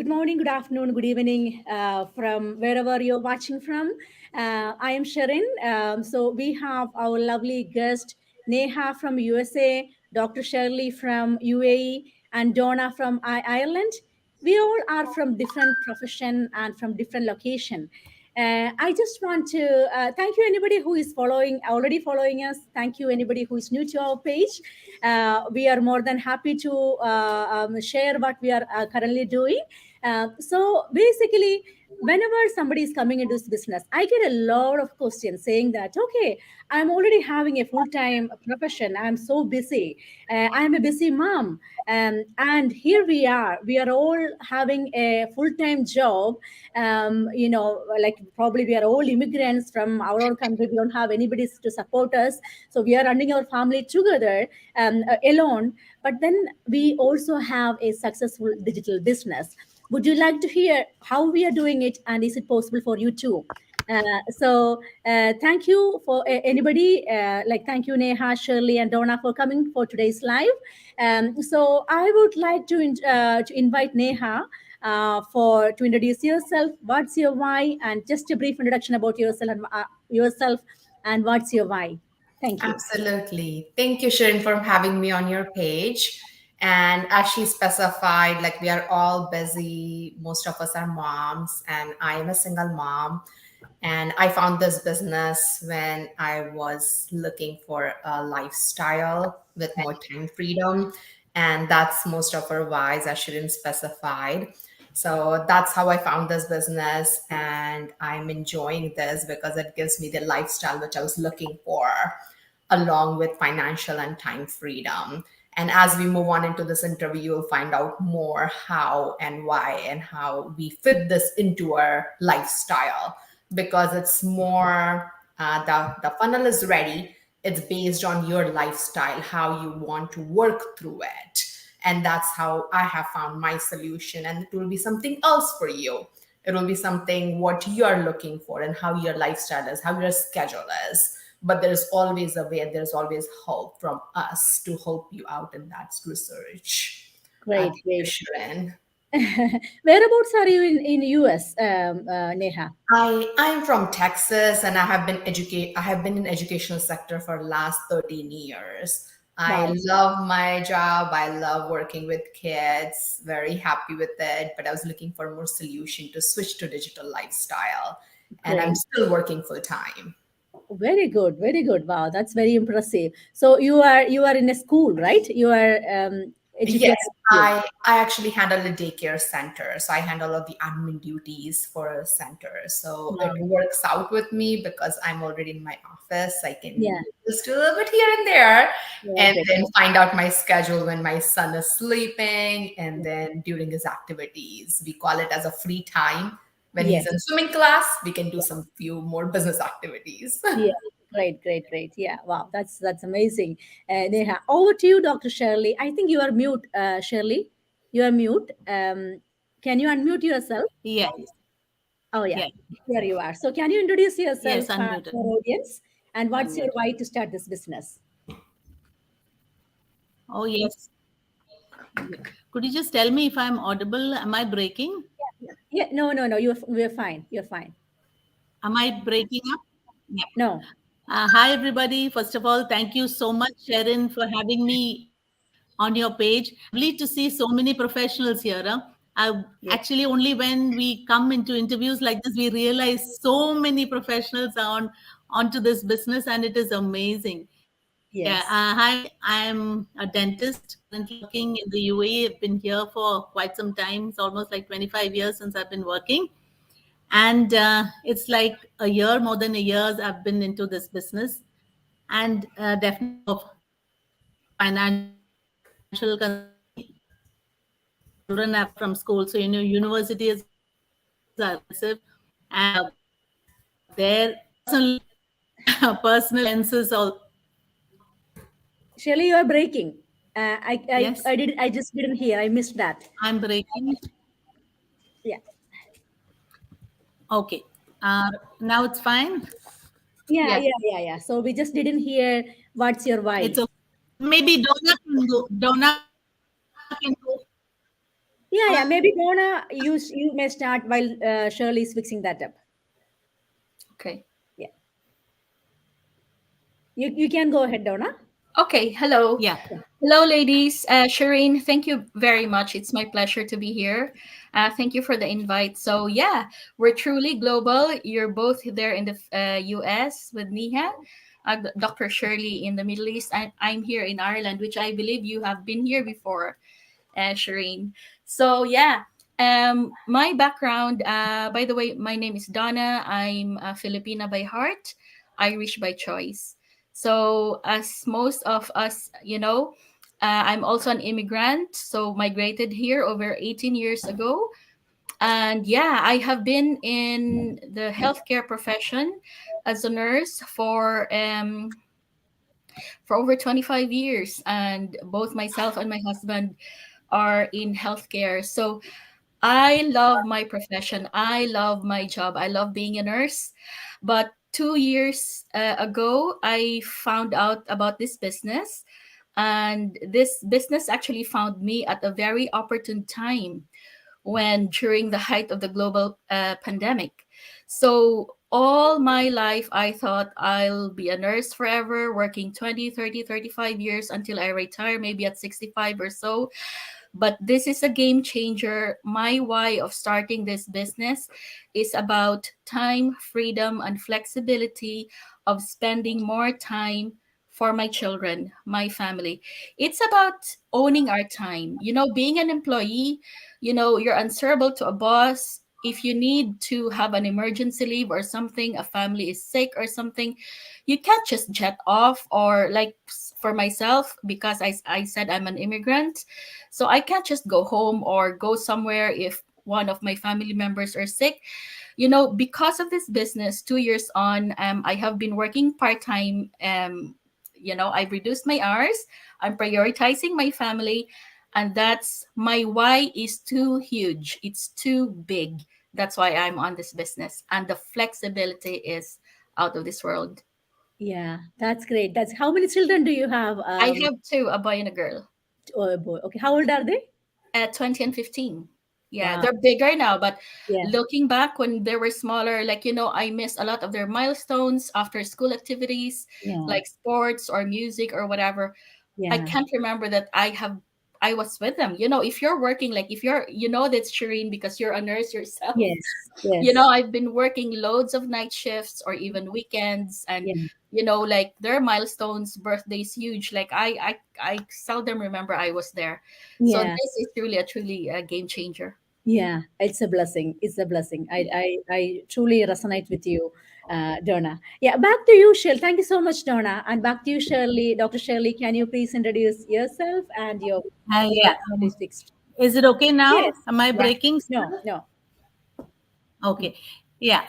good morning, good afternoon, good evening from wherever you're watching from. I am Sharon. So we have our lovely guest, Neha from USA, Dr. Shirley from UAE, and Donna from Ireland. We all are from different profession and from different location. I just want to thank you anybody who is already following us. Thank you anybody who is new to our page. We are more than happy to share what we are currently doing. So basically, whenever somebody is coming into this business, I get a lot of questions saying that, okay, I'm already having a full-time profession. I'm so busy. I'm a busy mom. And here we are all having a full-time job. Like probably we are all immigrants from our own country. We don't have anybody to support us. So we are running our family together alone. But then we also have a successful digital business. Would you like to hear how we are doing it, and is it possible for you too? Thank you for anybody. Thank you, Neha, Shirley, and Donna for coming for today's live. So I would like to invite Neha to introduce yourself. What's your why, and just a brief introduction about yourself and what's your why. Thank you. Absolutely. Thank you, Sharon, for having me on your page. And as she specified, like we are all busy. Most of us are moms, and I am a single mom. And I found this business when I was looking for a lifestyle with more time freedom. And that's most of our whys, as Sharon specified. So that's how I found this business. And I'm enjoying this because it gives me the lifestyle which I was looking for, along with financial and time freedom. And as we move on into this interview, you'll find out more how and why and how we fit this into our lifestyle, because it's more, the funnel is ready. It's based on your lifestyle, how you want to work through it. And that's how I have found my solution. And it will be something else for you. It will be something what you are looking for and how your lifestyle is, how your schedule is. But there's always a way, there's always help from us to help you out in that research. Great, Thank you, great. Sharon. Whereabouts are you in US, Neha? I'm from Texas, and I have been in educational sector for the last 13 years. I Wow. love my job. I love working with kids. Very happy with it. But I was looking for more solution to switch to digital lifestyle, and I'm Great. still working full time. Very good, very good. Wow, that's very impressive. So you are in a school, right? You are Yes, educated school. I actually handle a daycare center. So I handle all the admin duties for a center. So it Wow. works out with me because I'm already in my office. I Yeah. can just do a little bit here and there, Yeah. and Great. then find out my schedule when my son is sleeping and then during his activities. We call it as a free time. When he's Yes. in swimming class, we can do some few more business activities. Yeah. Great. Great. Great. Yeah. Wow. That's amazing. Neha, over to you, Dr. Shirley. I think you are mute, Shirley. You are mute. Can you unmute yourself? Yes, Oh yeah. yes, Here you are. So can you introduce yourself yes, unmuted, to our audience, and what's your unmuted. why to start this business? Oh, yes. Could you just tell me if I'm audible? Am I breaking? Yeah. No. No. No. You're fine. You're fine. Am I breaking up? Yeah. No. Hi, everybody. First of all, thank you so much, Sharon, for having me on your page. Lovely to see so many professionals here. Yes. Actually, only when we come into interviews like this, we realize so many professionals are onto this business, and it is amazing. Yeah. Yes. Hi, I'm a dentist currently working in the UAE. I've been here for quite some time. It's almost like 25 years since I've been working. And it's like a year, more than a year, I've been into this business. And definitely financial constraints. Children are from school. So, universities are expensive. And their personal expenses all. Shirley, you are breaking. Yes, I just didn't hear. I missed that. I'm breaking. Yeah. Okay. Now it's fine. Yeah. Yes. Yeah. Yeah. Yeah. So we just didn't hear what's your why. It's okay. Maybe Donna can go. Donna can go. Yeah. Maybe Donna, you may start while Shirley is fixing that up. Okay. Yeah. You can go ahead, Donna. Okay. Hello. Yeah. Hello, ladies. Shireen, thank you very much. It's my pleasure to be here. Thank you for the invite. So, yeah, we're truly global. You're both there in the US with Neha, Dr. Shirley in the Middle East. I'm here in Ireland, which I believe you have been here before, Shireen. So, yeah, my background, by the way, my name is Donna. I'm a Filipina by heart, Irish by choice. So, as most of us, I'm also an immigrant, so migrated here over 18 years ago. And yeah, I have been in the healthcare profession as a nurse for over 25 years. And both myself and my husband are in healthcare. So I love my profession. I love my job. I love being a nurse. But 2 years ago, I found out about this business. And this business actually found me at a very opportune time when during the height of the global pandemic. So all my life, I thought I'll be a nurse forever, working 20, 30, 35 years until I retire, maybe at 65 or so. But this is a game changer. My why of starting this business is about time, freedom, and flexibility of spending more time for my children, my family. It's about owning our time. Being an employee, you're answerable to a boss. If you need to have an emergency leave or something, a family is sick or something, you can't just jet off. Or like for myself, because I said I'm an immigrant, so I can't just go home or go somewhere if one of my family members are sick. Because of this business, 2 years on, I have been working part time. I've reduced my hours. I'm prioritizing my family, and that's my why is too huge. It's too big. That's why I'm on this business, and the flexibility is out of this world. Yeah, that's great. That's how many children do you have? I have two, a boy and a girl. Oh boy. Okay, how old are they? At 20 and 15. Yeah, Wow. they're bigger now, but Yeah. looking back when they were smaller, I missed a lot of their milestones after school activities, Yeah. like sports or music or whatever. I Yeah. can't remember that I was with them. If you're working, like if you're, that's Shireen, because you're a nurse yourself. Yes. Yes. I've been working loads of night shifts or even weekends, and Yeah. like their milestones, birthdays, huge. Like I seldom remember I was there. So Yeah. this is truly a game changer. Yeah. It's a blessing. It's a blessing. I truly resonate with you, Donna. Yeah. Back to you, Shirley. Thank you so much, Donna. And back to you, Shirley. Dr. Shirley, can you please introduce yourself and your Yeah. fixed? Is it okay now? Yes. Am I Yeah. breaking No. still? No. Okay. Yeah.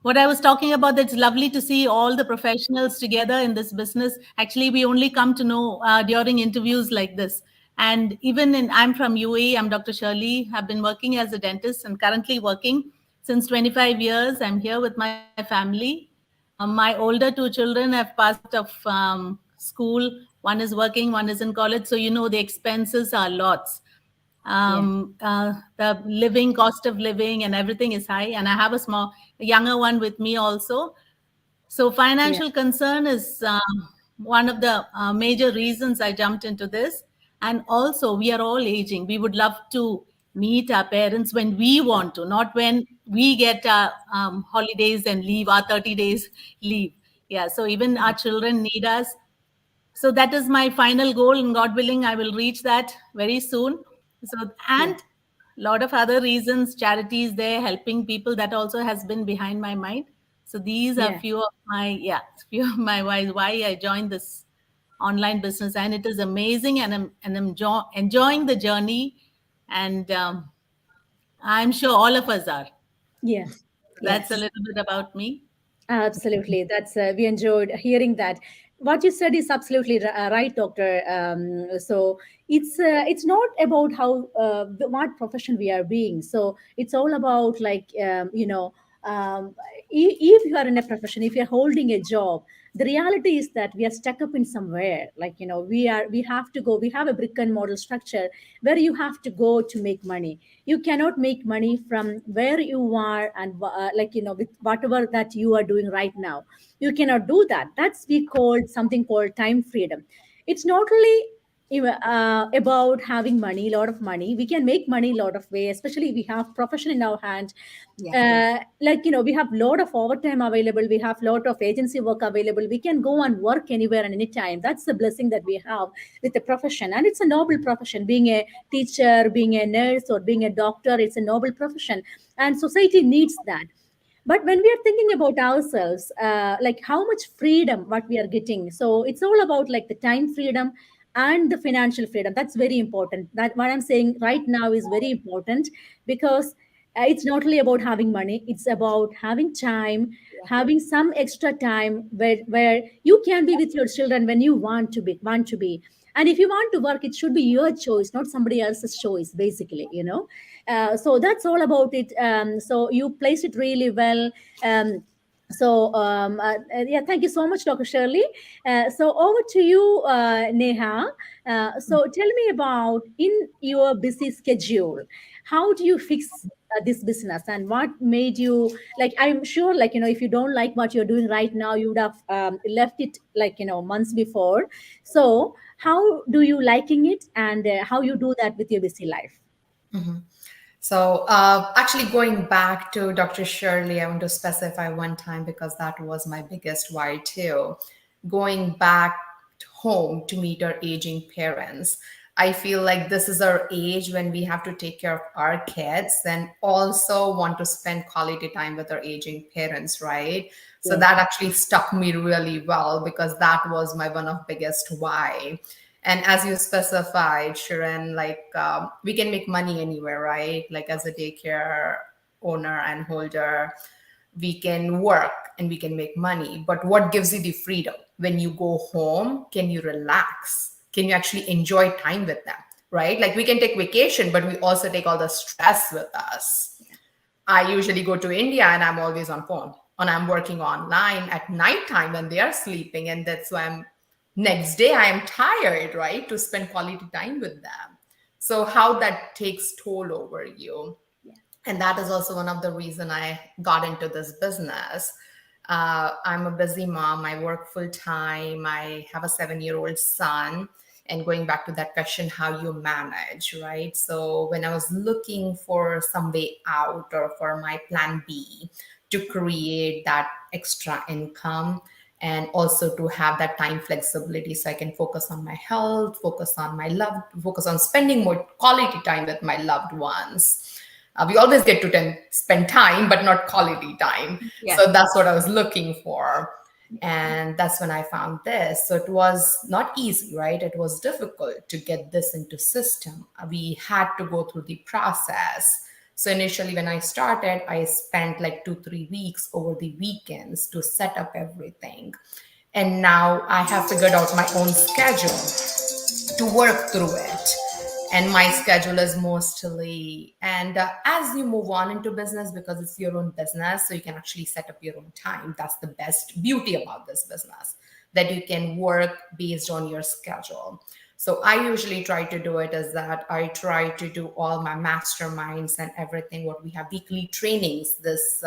What I was talking about, that's lovely to see all the professionals together in this business. Actually, we only come to know during interviews like this. And I'm from UAE, I'm Dr. Shirley. I've been working as a dentist and currently working since 25 years. I'm here with my family. My older two children have passed out of school. One is working, one is in college. So, the expenses are lots. Yeah. The living cost of living and everything is high, and I have a younger one with me also. So Yeah. financial concern is one of the major reasons I jumped into this. And also, we are all aging. We would love to meet our parents when we want to, not when we get our holidays and leave, our 30 days leave. Yeah, so even our children need us. So that is my final goal, and God willing, I will reach that very soon. So, Yeah. and a lot of other reasons, charities there helping people, that also has been behind my mind. So these are Yeah. few of my few of my why I joined this online business, and it is amazing, and I'm enjoying the journey, and I'm sure all of us are. Yeah. That's a Yes. little bit about me. Absolutely. That's we enjoyed hearing that. What you said is absolutely right, doctor. So it's not about how what profession we are being. So it's all about like if you are in a profession, if you're holding a job, the reality is that we are stuck up in somewhere. Like, we have to go. We have a brick and mortar structure where you have to go to make money. You cannot make money from where you are, and with whatever that you are doing right now. You cannot do that. That's we called something called time freedom. It's not only about having money, a lot of money. We can make money a lot of way, especially we have profession in our hand. We have lot of overtime available. We have lot of agency work available. We can go and work anywhere and anytime. That's the blessing that we have with the profession, and it's a noble profession. Being a teacher, being a nurse, or being a doctor, it's a noble profession, and society needs that. But when we are thinking about ourselves, like how much freedom what we are getting, so it's all about like the time freedom and the financial freedom. That's very important. That what I'm saying right now is very important, because it's not only about having money, it's about having time, having some extra time where you can be with your children when you want to be. And if you want to work, it should be your choice, not somebody else's choice, basically. So that's all about it. So you placed it really well. Yeah, thank you so much, Dr. Shirley. So over to you, Neha. So tell me about, in your busy schedule, how do you fix this business, and what made you, like, I'm sure, like, if you don't like what you're doing right now, you would have left it, like, months before. So how do you liking it, and how you do that with your busy life? So actually going back to Dr. Shirley, I want to specify one time because that was my biggest why too. Going back home to meet our aging parents. I feel like this is our age when we have to take care of our kids and also want to spend quality time with our aging parents, right? So Yeah. that actually stuck me really well because that was my one of biggest why. And as you specified, Sharon, like we can make money anywhere, right? Like as a daycare owner and holder, we can work and we can make money. But what gives you the freedom? When you go home, can you relax? Can you actually enjoy time with them, right? Like we can take vacation, but we also take all the stress with us. I usually go to India and I'm always on phone and I'm working online at nighttime when they are sleeping. And that's why next day I am tired, right? To spend quality time with them. So how that takes toll over you. And that is also one of the reason I got into this business. I'm a busy mom. I work full time. I have a 7-year-old son. And going back to that question, how you manage, right? So when I was looking for some way out or for my plan B to create that extra income and also to have that time flexibility so I can focus on my health, focus on my love, focus on spending more quality time with my loved ones. We always get to spend time, but not quality time. Yeah. So that's what I was looking for. And that's when I found this. So it was not easy, right? It was difficult to get this into system. We had to go through the process. So initially when I started, I spent like 2-3 weeks over the weekends to set up everything. And now I have figured out my own schedule to work through it. And my schedule is mostly, and as you move on into business, because it's your own business, so you can actually set up your own time. That's the best beauty about this business, that you can work based on your schedule. So I usually try to do it as that I try to do all my masterminds and everything, what we have weekly trainings this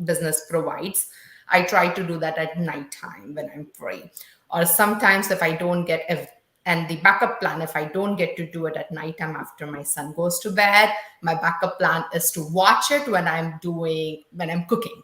business provides. I try to do that at nighttime when I'm free. Or sometimes if I don't get and the backup plan, if I don't get to do it at nighttime after my son goes to bed, my backup plan is to watch it when I'm cooking.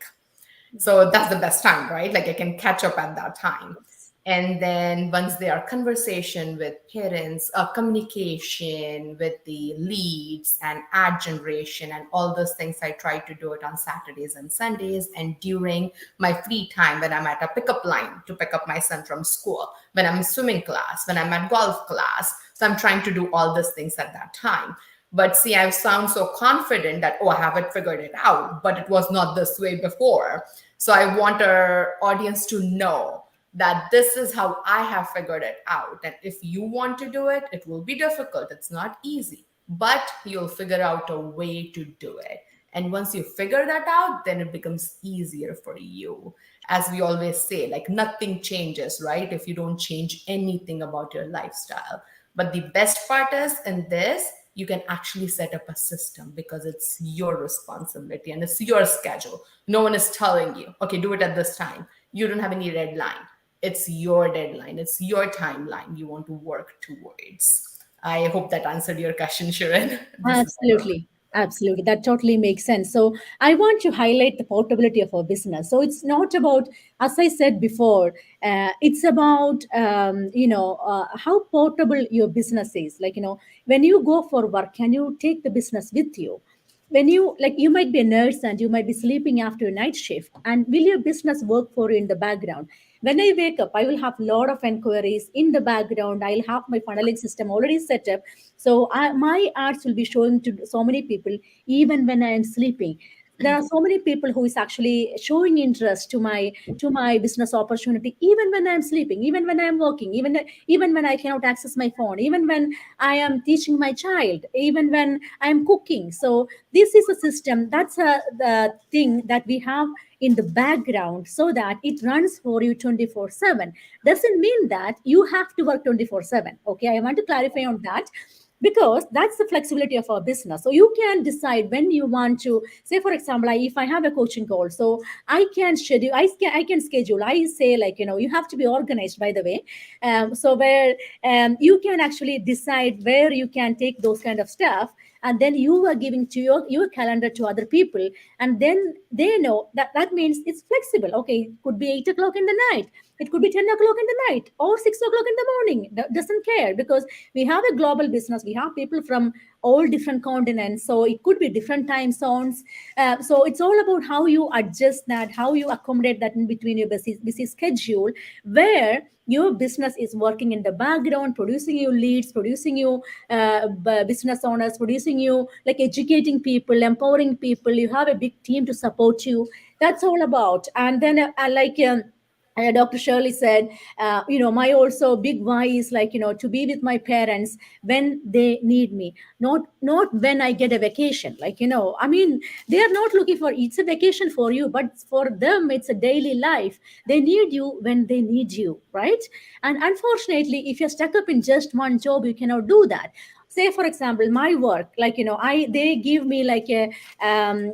So that's the best time, right? Like I can catch up at that time. And then once there are conversation with parents, communication with the leads and ad generation and all those things, I try to do it on Saturdays and Sundays and during my free time when I'm at a pickup line to pick up my son from school, when I'm in swimming class, when I'm at golf class. So I'm trying to do all these things at that time. But see, I sound so confident that, oh, I haven't figured it out, but it was not this way before. So I want our audience to know that this is how I have figured it out. And if you want to do it, it will be difficult. It's not easy, but you'll figure out a way to do it. And once you figure that out, then it becomes easier for you. As we always say, like nothing changes, right? If you don't change anything about your lifestyle. But the best part is in this, you can actually set up a system because it's your responsibility and it's your schedule. No one is telling you, okay, do it at this time. You don't have any deadline. It's your deadline, it's your timeline you want to work towards. I hope that answered your question, Sharon. This is Absolutely. Absolutely. That totally makes sense. So I want to highlight the portability of our business. So it's not about, as I said before, it's about, how portable your business is. Like, when you go for work, can you take the business with you? When you, like, you might be a nurse and you might be sleeping after a night shift, and will your business work for you in the background? When I wake up, I will have a lot of inquiries in the background. I'll have my funneling system already set up, so my ads will be showing to so many people even when I am sleeping. There are so many people who is actually showing interest to my business opportunity even when I am sleeping, even when I am working, even when I cannot access my phone, even when I am teaching my child, even when I am cooking. So this is a system, that's the thing that we have in the background, so that it runs for you 24/7. Doesn't mean that you have to work 24/7. Okay, I want to clarify on that, because that's the flexibility of our business. So you can decide when you want to, say for example, if I have a coaching call, so I can schedule, I can schedule, I say, like, you have to be organized, by the way. So where you can actually decide where you can take those kind of stuff, and then you are giving to your calendar to other people, and then they know that that means it's flexible. Okay, it could be 8 o'clock in the night, it could be 10 o'clock in the night, or 6 o'clock in the morning. Doesn't care, because we have a global business. We have people from all different continents, so it could be different time zones. So it's all about how you adjust that, how you accommodate that in between your busy schedule, where your business is working in the background, producing you leads, producing you business owners, producing you, like, educating people, empowering people. You have a big team to support you. That's all about. And then Dr. Shirley said, my also big why is, like, to be with my parents when they need me, not when I get a vacation. Like, I mean, they are not looking for, it's a vacation for you, but for them, it's a daily life. They need you when they need you, right? And unfortunately, if you're stuck up in just one job, you cannot do that. Say for example, my work, like, they give me like a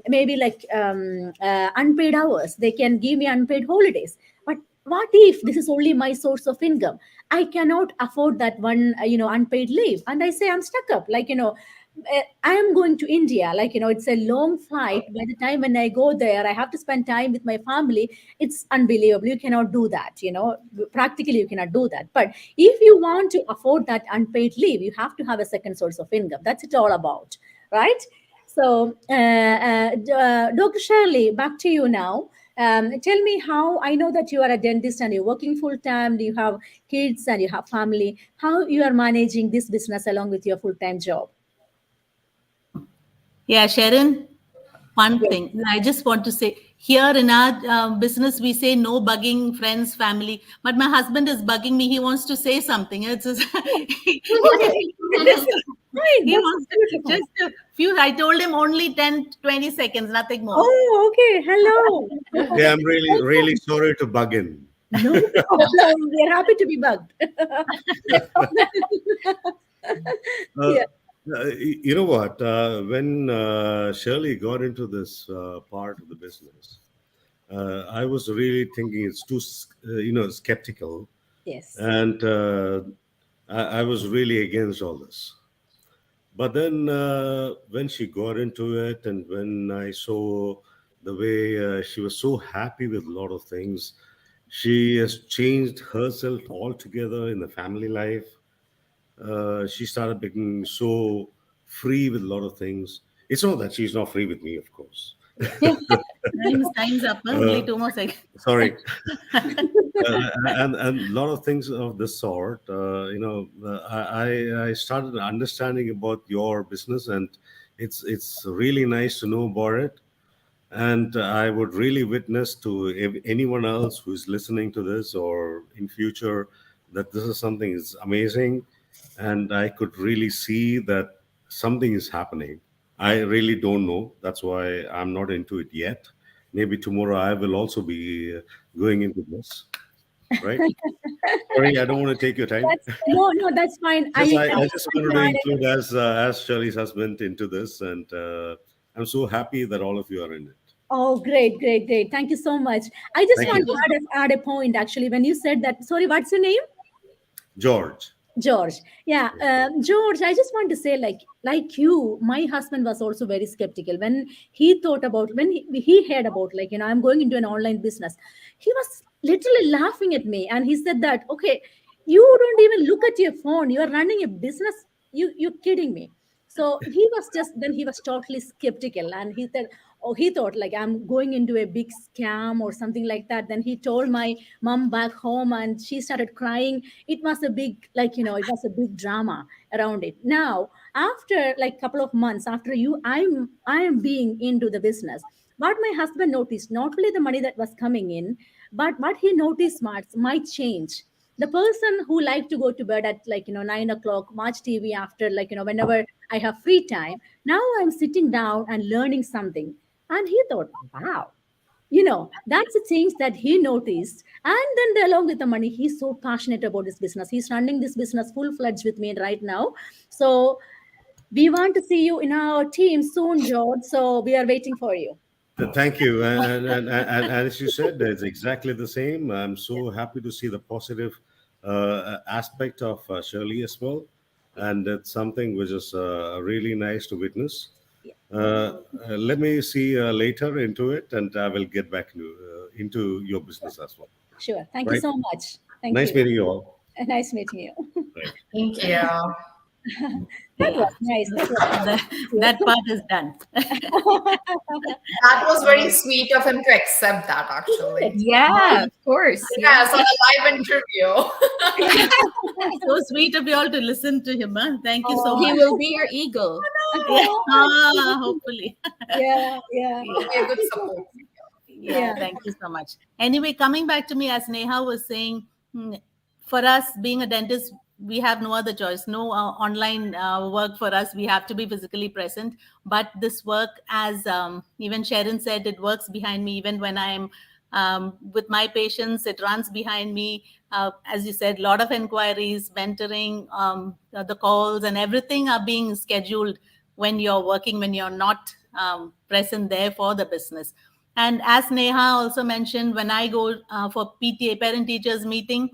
maybe like unpaid hours, they can give me unpaid holidays. But what if this is only my source of income? I cannot afford that one unpaid leave, and I say I'm stuck up, like, I am going to India, like, it's a long flight. By the time when I go there, I have to spend time with my family. It's unbelievable. You cannot do that, practically you cannot do that. But if you want to afford that unpaid leave, you have to have a second source of income. That's it all about, right? So, Dr. Shirley, back to you now. Tell me how, I know that you are a dentist and you're working full time, you have kids and you have family, how you are managing this business along with your full-time job. Yeah, Sharon, one Yes. thing I just want to say, here in our business, we say no bugging friends, family. But my husband is bugging me. He wants to say something. It's just, he Fine, that's wants to, beautiful. just a few. I told him only 10, 20 seconds, nothing more. Oh, okay. Hello. Yeah, I'm really, really sorry to bug in. No problem. We are happy to be bugged. Uh, Yeah. you know what? When Shirley got into this part of the business, I was really thinking it's too, skeptical, Yes. and I was really against all this. But then when she got into it, and when I saw the way she was so happy with a lot of things, she has changed herself altogether in the family life. She started becoming so free with a lot of things. It's not that she's not free with me, of course. Time's up. Huh? Uh, Only 2 more seconds. Sorry. And a lot of things of this sort. I started understanding about your business, and it's really nice to know about it. And I would really witness to anyone else who's listening to this or in future that this is something is amazing, and I could really see that something is happening. I really don't know. That's why I'm not into it yet. Maybe tomorrow I will also be going into this, right? Sorry, I don't want to take your time. No, that's fine. Just I I just just want wanted to to add include as Shirley's husband into this, and I'm so happy that all of you are in it. Oh, great, great, great. Thank you so much. I just Thank want you, to add a point actually. When you said that, sorry, what's your name? George. George. Yeah, George, I just want to say, like you, my husband was also very skeptical when he thought about when he heard about I'm going into an online business. He was literally laughing at me, and he said that, okay, you don't even look at your phone. You are running a business. You're kidding me. So he was totally skeptical, and he said, oh, he thought like I'm going into a big scam or something like that. Then he told my mom back home, and she started crying. It was a big it was a big drama around it. Now after like couple of months after I am being into the business, what my husband noticed, not only the money that was coming in, but what he noticed might change. The person who liked to go to bed at 9 o'clock, watch TV after whenever I have free time, now I'm sitting down and learning something. And he thought, wow, that's a change that he noticed. And then along with the money, he's so passionate about this business. He's running this business full-fledged with me right now. So we want to see you in our team soon, George. So we are waiting for you. Thank you. And as you said, it's exactly the same. I'm so happy to see the positive aspect of Shirley as well. And it's something which is really nice to witness. Let me see later into it, and I will get back into your business as well. Sure. Thank you Right? so much. Thank Nice you. meeting you all. Nice meeting you. Right. Thank you. That was nice. That was nice. That part is done. That was very sweet of him to accept that, actually. Yeah, of course. Yeah. Yes, on a live interview. So sweet of you all to listen to him. Huh? Thank you so He much. will be your eagle. Yeah. Hopefully. Yeah. It'll be a good support. Yeah, thank you so much. Anyway, coming back to me, as Neha was saying, for us being a dentist, we have no other choice. No online work for us. We have to be physically present. But this work, as even Sharon said, it works behind me. Even when I'm with my patients, it runs behind me. As you said, a lot of inquiries, mentoring, the calls and everything are being scheduled when you're working, when you're not present there for the business. And as Neha also mentioned, when I go for PTA, parent teachers meeting,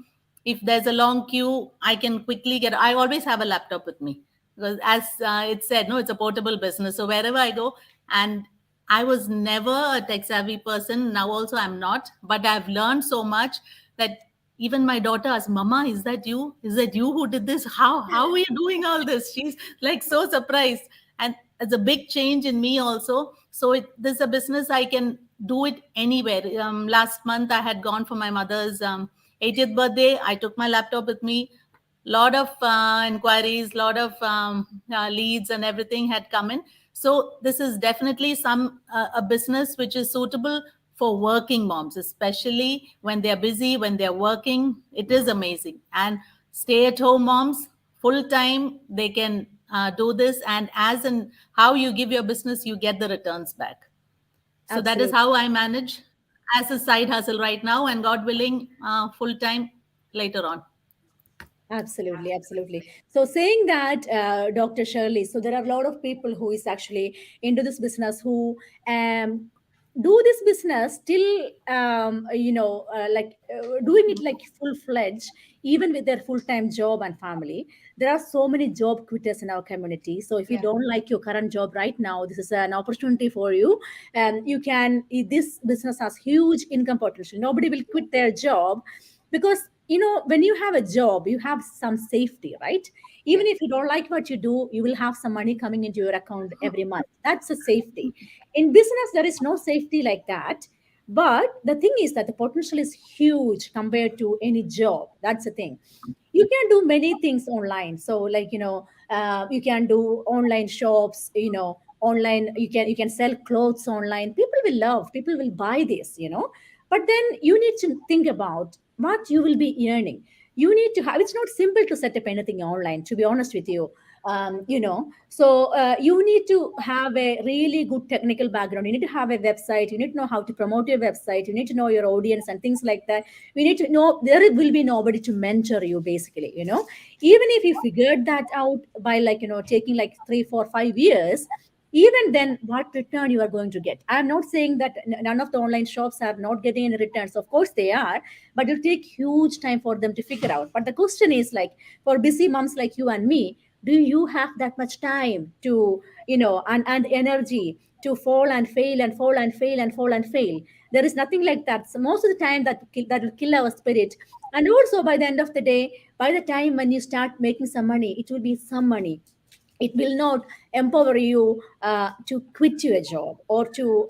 if there's a long queue, I can quickly I always have a laptop with me because as it said, no, it's a portable business. So wherever I go, and I was never a tech savvy person. Now also I'm not, but I've learned so much that even my daughter asked, Mama, is that you? Is that you who did this? How are you doing all this? She's like so surprised. And it's a big change in me also. So this is a business I can do it anywhere. Last month I had gone for my mother's 80th birthday. I took my laptop with me. Lot of inquiries, lot of leads and everything had come in. So this is definitely a business which is suitable for working moms, especially when they're busy, when they're working. It is amazing. And stay-at-home moms, full-time, they can do this. And as in how you give your business, you get the returns back. So that is how I manage as a side hustle right now, and God willing, full-time later on. Absolutely. So saying that, Dr. Shirley, so there are a lot of people who is actually into this business who do this business still, doing it like full-fledged, even with their full-time job and family. There are so many job quitters in our community. So if you don't like your current job right now, this is an opportunity for you. This business has huge income potential. Nobody will quit their job because when you have a job, you have some safety, right? Even if you don't like what you do, you will have some money coming into your account every month. That's a safety. In business, there is no safety like that. But the thing is that the potential is huge compared to any job. That's the thing. You can do many things online. So you can do online shops, online, you can sell clothes online. People will buy this, but then you need to think about what you will be earning. You need to have, it's not simple to set up anything online, to be honest with you. So you need to have a really good technical background. You need to have a website. You need to know how to promote your website. You need to know your audience and things like that. You need to know there will be nobody to mentor you, basically. Even if you figured that out by, like, taking like 3 4 5 years, even then what return you are going to get? I'm not saying that none of the online shops are not getting any returns. Of course they are, but it'll take huge time for them to figure out. But the question is, like, for busy moms like you and me, do you have that much time to, and energy to fall and fail and fall and fail and fall and fail? There is nothing like that. So most of the time that will kill our spirit. And also, by the end of the day, by the time when you start making some money, it will be some money. It will not empower you to quit your job, or to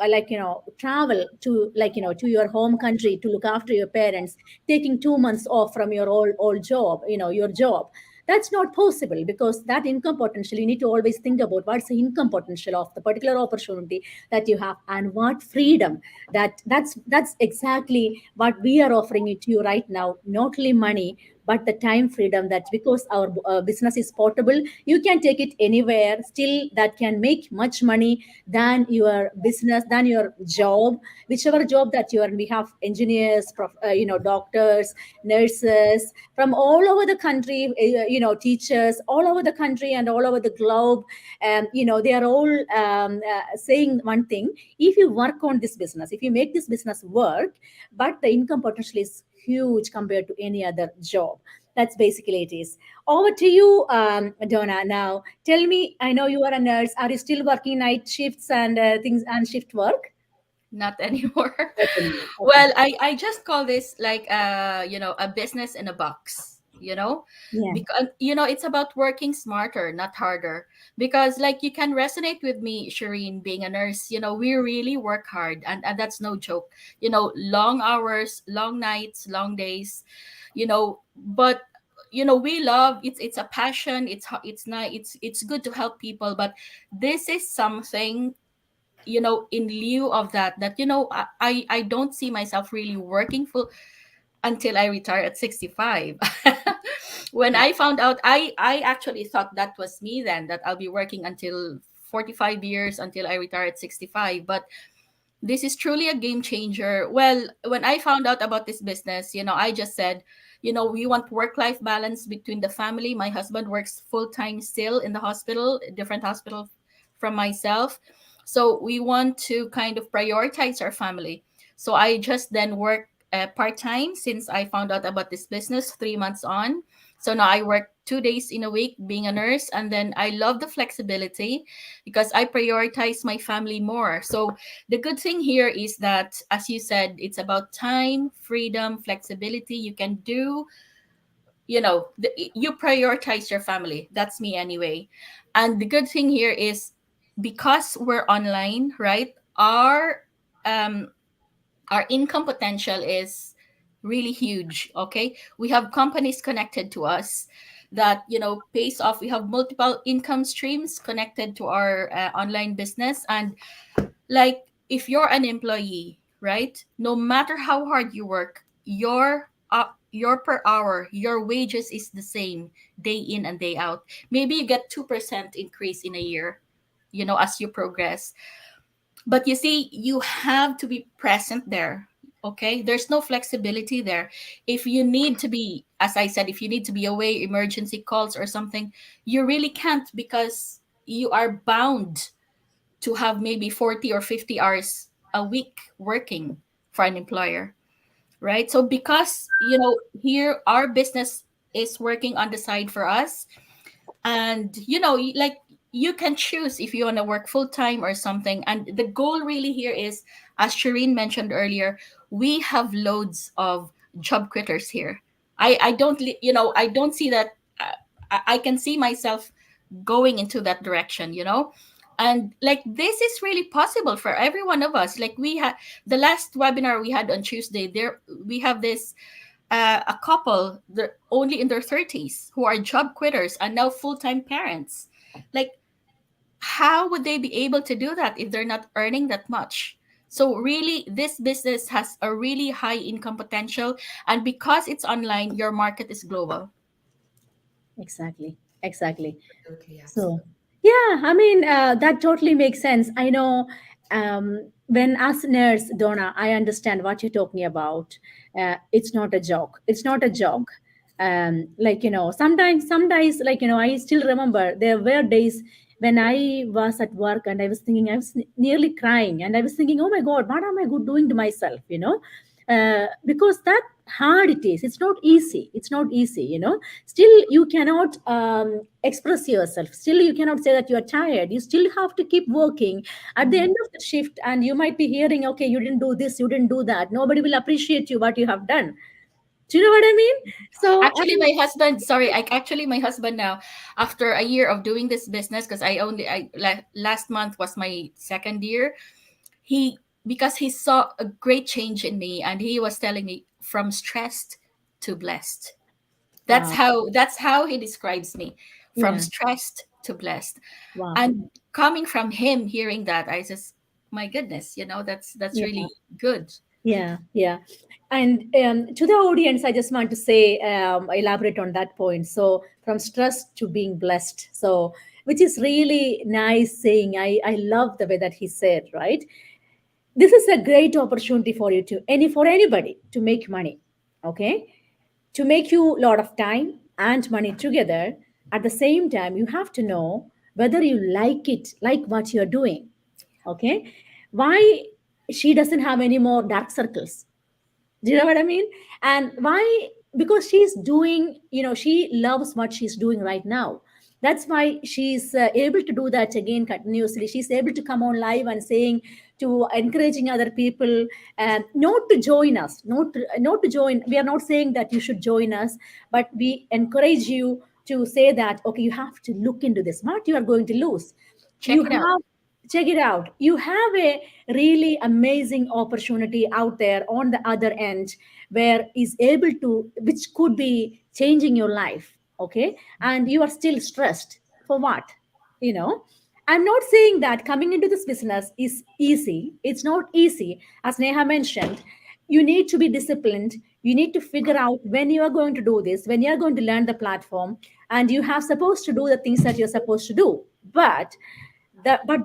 travel to, to your home country to look after your parents, taking 2 months off from your old job, your job. That's not possible, because that income potential, you need to always think about what's the income potential of the particular opportunity that you have, and what freedom. That's exactly what we are offering it to you right now. Not only money, but the time freedom. That's because our business is portable. You can take it anywhere. Still, that can make much money than your business, than your job, whichever job that you are. And we have engineers, doctors, nurses from all over the country, teachers all over the country and all over the globe. They are all saying one thing: if you work on this business, if you make this business work, but the income potential is huge compared to any other job. That's basically it is. Over to you, Donna. Now, tell me. I know you are a nurse. Are you still working night shifts and things and shift work? Not anymore. Okay. Well, I just call this like a business in a box, Yeah. because it's about working smarter, not harder. Because like you can resonate with me, Shireen, being a nurse, we really work hard, and that's no joke. Long hours, long nights, long days, but we love it's a passion. It's nice, it's good to help people, but this is something, in lieu of that, I don't see myself really working full until I retire at 65. When I found out, I actually thought that was me then, that I'll be working until 45 years until I retire at 65. But this is truly a game changer. Well, when I found out about this business, I just said, we want work-life balance between the family. My husband works full-time still in the hospital, a different hospital from myself. So we want to kind of prioritize our family. So I just then work part-time since I found out about this business 3 months on. So now I work 2 days in a week being a nurse. And then I love the flexibility because I prioritize my family more. So the good thing here is that, as you said, it's about time, freedom, flexibility. You can do, you prioritize your family. That's me anyway. And the good thing here is, because we're online, right? Um, our income potential is really huge. Okay, we have companies connected to us that pays off. We have multiple income streams connected to our online business. And like, if you're an employee, right, no matter how hard you work, your per hour, your wages is the same day in and day out. Maybe you get 2% increase in a year, as you progress. But you see, you have to be present there. Okay, there's no flexibility there. If you need to be, as I said, if you need to be away, emergency calls or something, you really can't, because you are bound to have maybe 40 or 50 hours a week working for an employer, right? So because here our business is working on the side for us, and like, you can choose if you want to work full time or something. And the goal really here is, as Shireen mentioned earlier, we have loads of job quitters here. I don't I don't see that. I can see myself going into that direction, and like, this is really possible for every one of us. Like, we had the last webinar we had on Tuesday, there we have this a couple, they're only in their 30s, who are job quitters and now full-time parents. Like, how would they be able to do that if they're not earning that much? So really, this business has a really high income potential, and because it's online, your market is global. Exactly. exactly. Absolutely, So, absolutely. yeah, I mean, that totally makes sense. I know when as nurse, Donna, I understand what you're talking about. It's not a joke. It's not a joke. Like, sometimes, some days, like, I still remember there were days when I was at work and I was thinking, I was nearly crying and I was thinking, oh my God, what am I good doing to myself, because that hard it is. It's not easy. It's not easy, still you cannot express yourself, still you cannot say that you are tired, you still have to keep working at the end of the shift, and you might be hearing, okay, you didn't do this, you didn't do that, nobody will appreciate you what you have done. Do you know what I mean? So Actually, my husband, sorry, actually my husband now, after a year of doing this business, because last month was my second year, he, because he saw a great change in me, and he was telling me from stressed to blessed. That's wow. how he describes me, from Yeah. stressed to blessed. Wow. And coming from him, hearing that, I just, my goodness, that's Yeah. really good. Yeah, yeah. And to the audience, I just want to say, elaborate on that point. So, from stress to being blessed. So, which is really nice saying. I love the way that he said, right? This is a great opportunity for you for anybody to make money. Okay. To make you a lot of time and money together. At the same time, you have to know whether you like it, like what you're doing. Okay. Why she doesn't have any more dark circles? Do you know what I mean? And why? Because she's doing, she loves what she's doing right now. That's why she's able to do that again continuously. She's able to come on live and saying, to encouraging other people, not to join us, not to join. We are not saying that you should join us, but we encourage you to say that, okay, you have to look into this. What you are going to lose. Check You it out. have Check it out. You have a really amazing opportunity out there on the other end, where is able to, which could be changing your life. Okay. And you are still stressed for what? You know, I'm not saying that coming into this business is easy. It's not easy. As Neha mentioned, you need to be disciplined. You need to figure out when you are going to do this, when you are going to learn the platform, and you have supposed to do the things that you're supposed to do. But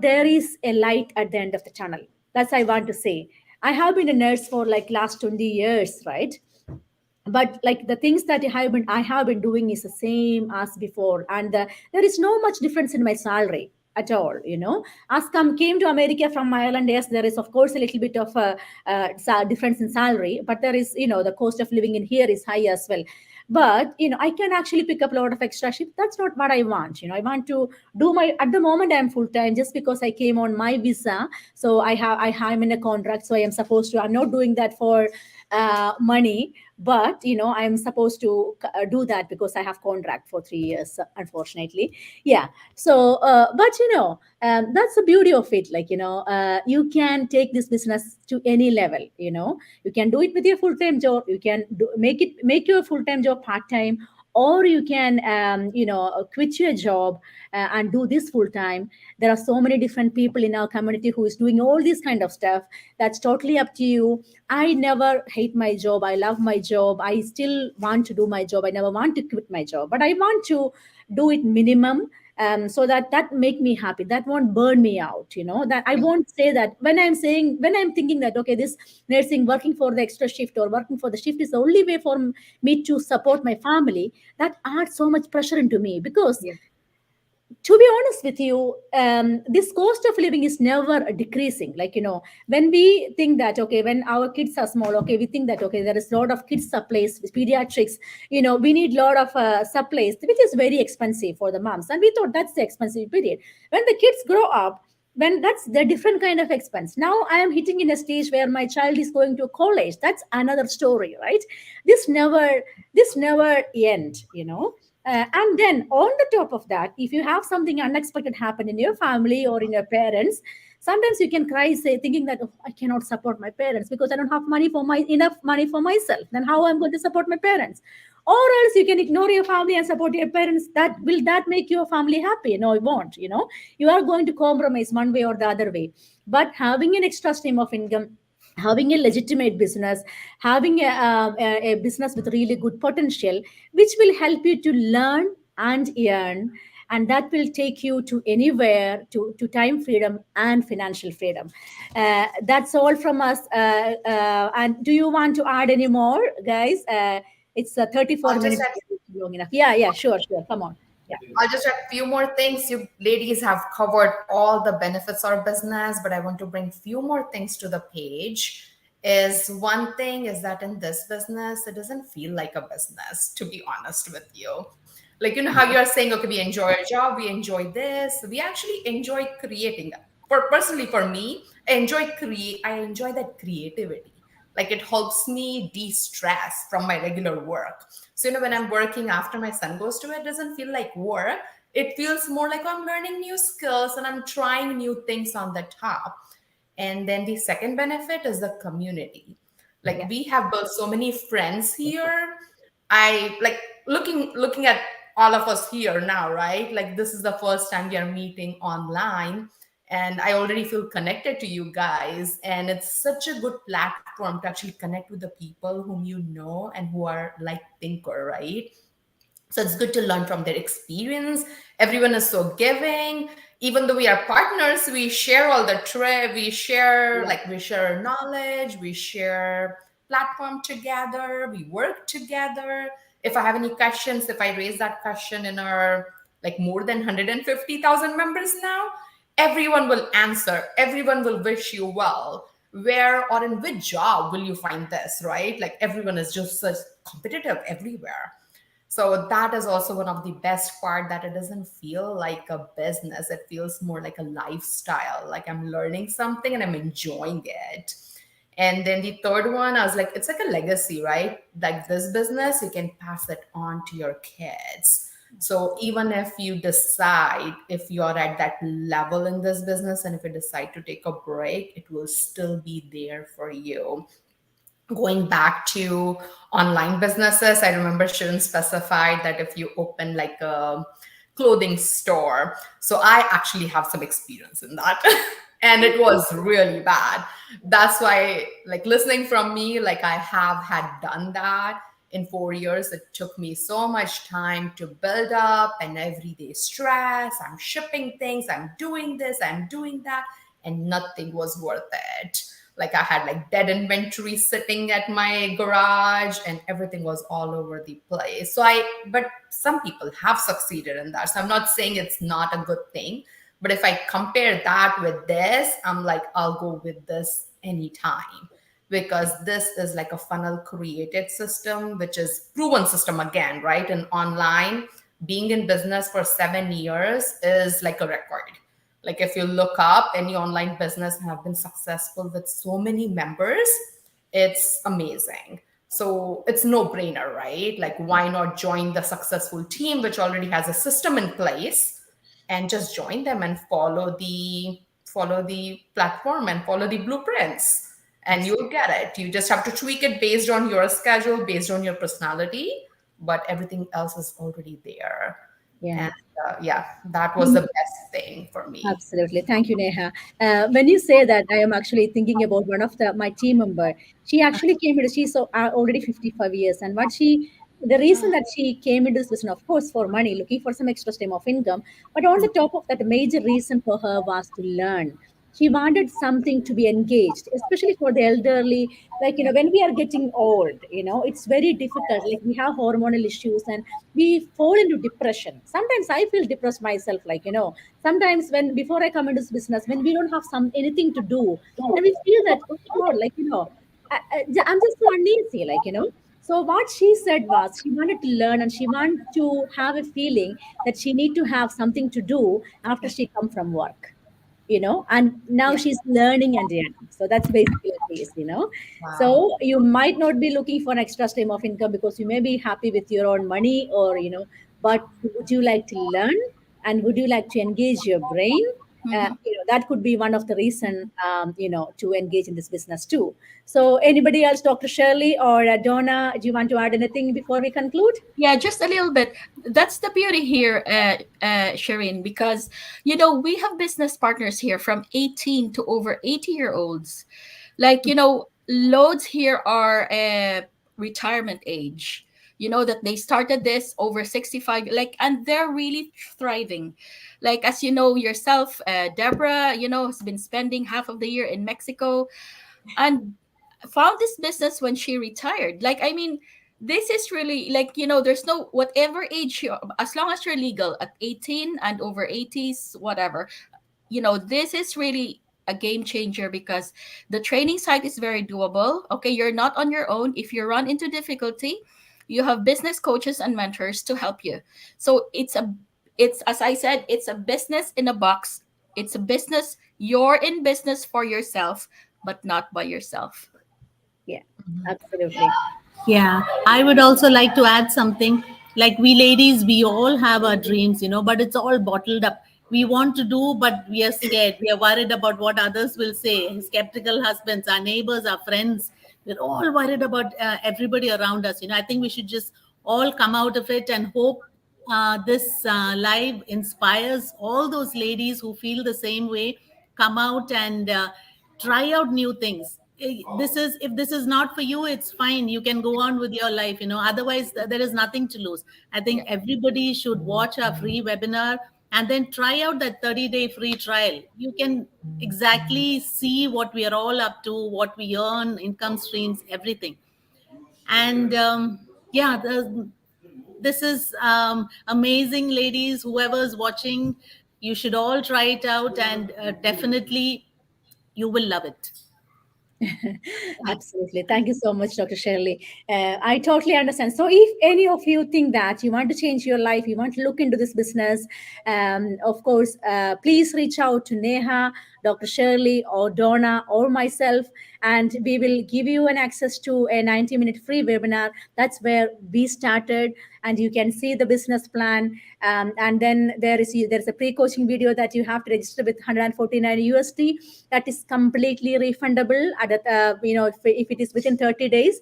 there is a light at the end of the tunnel. That's I want to say. I have been a nurse for like last 20 years, right? But like the things that I have been doing is the same as before, and there is no much difference in my salary at all. As came to America from Ireland, yes, there is of course a little bit of a difference in salary, but there is, the cost of living in here is high as well. But I can actually pick up a lot of extra shift. That's not what I want. I want to do my, at the moment I'm full time just because I came on my visa. So I'm in a contract, so I am supposed to, I'm not doing that for money, but I'm supposed to do that because I have contract for 3 years, unfortunately. Yeah. So but that's the beauty of it. Like, you can take this business to any level. You can do it with your full-time job, you can make your full-time job part-time, or you can quit your job and do this full-time. There are so many different people in our community who is doing all this kind of stuff. That's totally up to you. I never hate my job. I love my job. I still want to do my job. I never want to quit my job, but I want to do it minimum, so that make me happy. That won't burn me out. That I won't say that when I'm thinking that, okay, this nursing, working for the extra shift or working for the shift is the only way for me to support my family. That adds so much pressure into me, because Yes. to be honest with you, this cost of living is never decreasing. Like, when we think that, okay, when our kids are small, okay, we think that, okay, there is a lot of kids supplies with pediatrics, we need a lot of supplies, which is very expensive for the moms. And we thought that's the expensive period. When the kids grow up, when that's the different kind of expense. Now I am hitting in a stage where my child is going to college. That's another story, right? This never end. And then on the top of that, if you have something unexpected happen in your family or in your parents, sometimes you can cry, say, thinking that, oh, I cannot support my parents because I don't have enough money for myself. Then how I'm going to support my parents? Or else you can ignore your family and support your parents. That make your family happy? No, it won't. You are going to compromise one way or the other way. But having an extra stream of income, having a legitimate business, having a business with really good potential, which will help you to learn and earn, and that will take you to anywhere, to time freedom and financial freedom. That's all from us. And do you want to add any more, guys? It's 34 I'll just minutes. add Long enough. Yeah, yeah, sure, sure. Come on. Yeah. I'll just add a few more things. You ladies have covered all the benefits of business, but I want to bring few more things to the page. Is one thing is that in this business, it doesn't feel like a business, to be honest with you. Like, you know how you're saying, okay, we enjoy our job, we enjoy this. We actually enjoy creating. For personally, for me, I enjoy that creativity. Like it helps me de-stress from my regular work. So, you know, when I'm working after my son goes to it doesn't feel like work. It feels more like I'm learning new skills and I'm trying new things on the top. And then the second benefit is the community. Like Yeah. we have built so many friends here. I like looking at all of us here now, right? Like this is the first time we are meeting online, and I already feel connected to you guys. And it's such a good platform to actually connect with the people whom you know and who are like thinker, right? So it's good to learn from their experience. Everyone is so giving. Even though we are partners, we share all the trip. We share knowledge. We share platform together. We work together. If I have any questions, if I raise that question in our like more than 150,000 members now, everyone will answer. Everyone will wish you well. Where or in which job will you find this, right? Like everyone is just such competitive everywhere. So that is also one of the best part, that it doesn't feel like a business. It feels more like a lifestyle. Like I'm learning something and I'm enjoying it. And then the third one, I was like, it's like a legacy, right? Like this business, you can pass it on to your kids. So even if you decide, if you're at that level in this business and if you decide to take a break, it will still be there for you. Going back to online businesses, I remember Sharon specified that if you open like a clothing store, so I actually have some experience in that. And it was really bad. That's why, like listening from me, like I have had done that in 4 years. It took me so much time to build up and everyday stress. I'm shipping things, I'm doing this, I'm doing that, and nothing was worth it. Like I had like dead inventory sitting at my garage and everything was all over the place. But some people have succeeded in that. So I'm not saying it's not a good thing, but if I compare that with this, I'm like, I'll go with this anytime, because this is like a funnel created system, which is proven system again, right? And online, being in business for 7 years is like a record. Like if you look up any online business and have been successful with so many members, it's amazing. So it's no brainer, right? Like why not join the successful team, which already has a system in place, and just join them and follow the platform and follow the blueprints, and you'll get it. You just have to tweak it based on your schedule, based on your personality, but everything else is already there. Yeah. And yeah, that was the best thing for me. Absolutely. Thank you, Neha. When you say that, I am actually thinking about one of my team member. She actually came into, she's so, already 55 years. And the reason that she came into this business, of course, for money, looking for some extra stream of income. But on the top of that, a major reason for her was to learn. She wanted something to be engaged, especially for the elderly. Like, when we are getting old, it's very difficult. Like we have hormonal issues and we fall into depression. Sometimes I feel depressed myself, like, sometimes when before I come into this business, when we don't have anything to do, and we feel that, oh God, like, I'm just so uneasy, like, so what she said was she wanted to learn and she wanted to have a feeling that she need to have something to do after she come from work, and now Yeah. she's learning and learning. So that's basically the case, Wow. so you might not be looking for an extra stream of income because you may be happy with your own money, or but would you like to learn, and would you like to engage your brain? That could be one of the reason, to engage in this business too. So anybody else, Dr. Shirley or Donna, do you want to add anything before we conclude? Yeah, just a little bit. That's the beauty here, Shireen, because we have business partners here from 18 to over 80-year-olds. Like loads here are retirement age. that they started this over 65, like, and they're really thriving. Like, as you know yourself, Deborah, has been spending half of the year in Mexico and found this business when she retired. Like, I mean, this is really like, there's no, whatever age you, as long as you're legal at 18 and over 80s, whatever, this is really a game changer because the training side is very doable. Okay, you're not on your own. If you run into difficulty, you have business coaches and mentors to help you. So it's as I said, it's a business in a box. It's a business. You're in business for yourself, but not by yourself. Yeah, absolutely. Yeah, I would also like to add something. Like, we ladies, we all have our dreams, but it's all bottled up. We want to do, but we are scared. We are worried about what others will say. Skeptical husbands, our neighbors, our friends. We're all worried about everybody around us. I think we should just all come out of it and hope this live inspires all those ladies who feel the same way. Come out and try out new things. If this is not for you, it's fine. You can go on with your life. Otherwise, there is nothing to lose. I think everybody should watch our free webinar and then try out that 30-day free trial. You can exactly see what we are all up to, what we earn, income streams, everything. And this is amazing, ladies. Whoever's watching, you should all try it out, and definitely you will love it. Absolutely. Thank you so much, Dr. Shirley. I totally understand. So, if any of you think that you want to change your life, you want to look into this business, of course, please reach out to Neha, Dr. Shirley, or Donna, or myself, and we will give you an access to a 90-minute free webinar. That's where we started, and you can see the business plan. And then there's a pre-coaching video that you have to register with 149 USD. That is completely refundable. If it is within 30 days,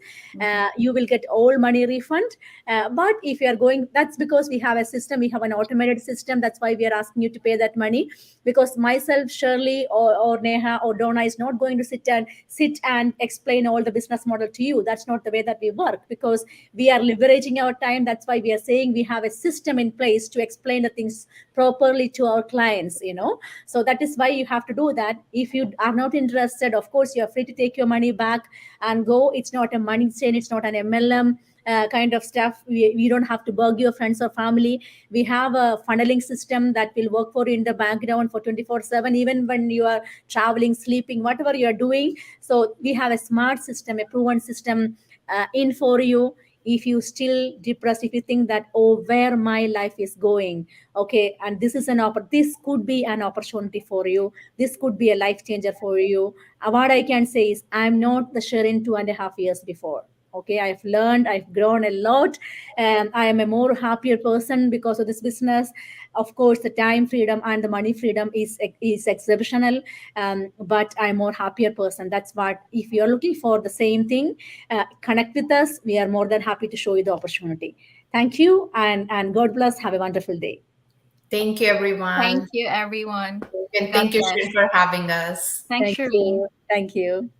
you will get all money refund. But if you are going, that's because we have a system. We have an automated system. That's why we are asking you to pay that money, because myself, Shirley, or Neha, or Donna is not going to sit and explain all the business model to you. That's not the way that we work, because we are leveraging our time. That's why we are saying we have a system in place to explain the things properly to our clients. So that is why you have to do that. If you are not interested, of course, you are free to take your money back and go. It's not a money chain. It's not an MLM kind of stuff. We don't have to bug your friends or family. We have a funneling system that will work for you in the background for 24/7, even when you are traveling, sleeping, whatever you are doing. So we have a smart system, a proven system in for you. If you still depressed, if you think that, where my life is going, okay, and this could be an opportunity for you. This could be a life changer for you. What I can say is, I'm not the Sherin 2.5 years before. Okay, I've learned, I've grown a lot, and I am a more happier person because of this business. Of course, the time freedom and the money freedom is exceptional, but I'm more happier person. That's what, if you're looking for the same thing, connect with us. We are more than happy to show you the opportunity. Thank you, and God bless. Have a wonderful day. Thank you, everyone. Thank you, everyone. And thank you, Shireen, for having us. Thanks, Shireen. Thank you.